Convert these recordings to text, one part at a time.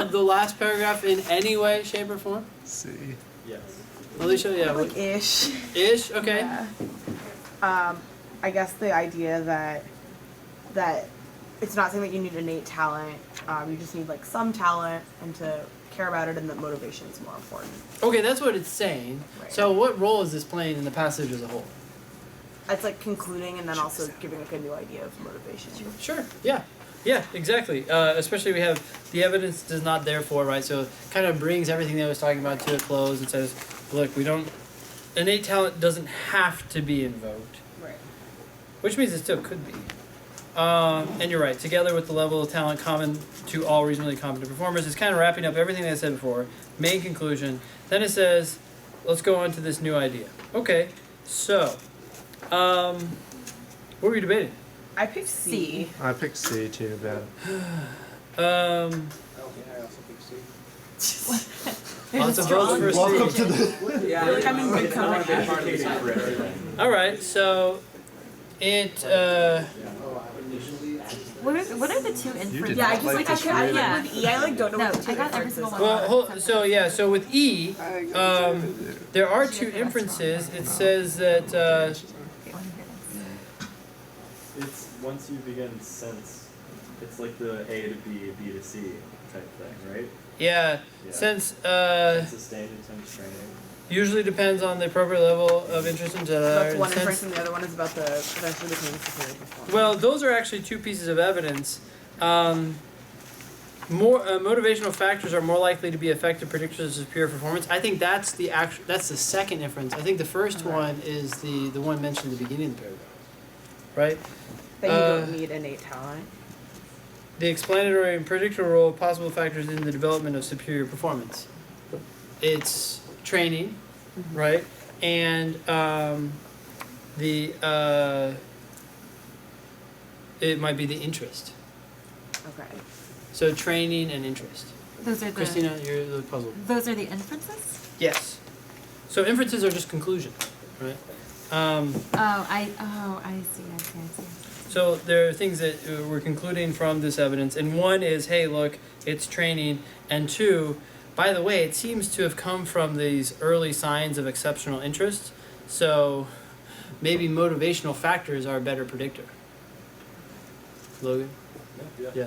of the last paragraph in any way, shape, or form? C. Yes. Alicia, yeah. Like ish. Ish? Okay. Yeah. I guess the idea that it's not saying that you need innate talent. You just need like some talent and to care about it, and that motivation is more important. Okay, that's what it's saying. Right. So what role is this playing in the passage as a whole? It's like concluding and then also giving like a new idea of motivation. Sure. Yeah. Yeah, exactly. Especially we have the evidence does not therefore, right? So it kind of brings everything that I was talking about to a close and says, look, innate talent doesn't have to be invoked. Right. Which means it still could be. And you're right, together with the level of talent common to all reasonably competent performers, it's kind of wrapping up everything that I said before. Main conclusion. Then it says, let's go on to this new idea. Okay, so, what were you debating? I picked C. I picked C too, Ben. I also pick C. Lots of votes for Welcome C. to the. Yeah, like I'm in good company. All right, so it, What are the two inferences? Yeah, I just like I really. with E. I like don't know No, what the two I got every differences single are. one. well, so with E, there are two inferences. It says that, It's once you begin sense, it's like the A to B, B to C type thing, right? yeah, Yeah. since, Sustained intense training. usually depends on the appropriate level of interest and desire. That's one Since- inference, and the other one is about the eventually becoming superior performance. Well, those are actually two pieces of evidence. Motivational factors are more likely to be effective predictors of superior performance. I think that's the second inference. I think the first one is the one mentioned at the beginning of the paragraph, right? that you don't need innate talent. The explanatory and predictor role of possible factors in the development of superior performance. It's training, right? And it might be the interest. Okay. So training and interest. Those are Christina, you're the puzzle. Those are the inferences? Yes. So inferences are just conclusions, right? I see. So there are things that we're concluding from this evidence, and one is, hey, look, it's training, and two, by the way, it seems to have come from these early signs of exceptional interest, so maybe motivational factors are a better predictor. Logan? Yeah.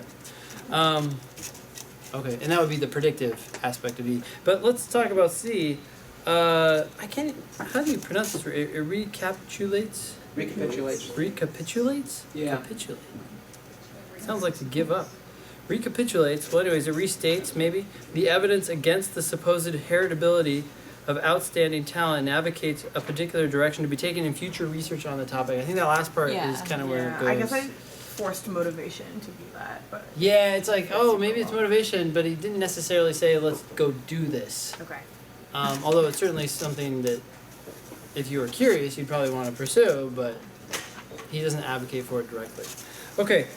Okay, and that would be the predictive aspect of E. But let's talk about C. I can't. How do you pronounce this? It recapitulates. Recapitulates. Recapitulates. Yeah. Capitulate. Sounds like to give up. Recapitulates. Well, anyways, it restates maybe the evidence against the supposed heritability of outstanding talent and advocates a particular direction to be taken in future research on the topic. I think that last part is kind of where it goes. I guess I forced motivation to do that, but Yeah, it's like, oh, maybe it's motivation, but he didn't necessarily say, let's go do this. okay. Although it's certainly something that, if you were curious, you'd probably want to pursue, but he doesn't advocate for it directly. Okay,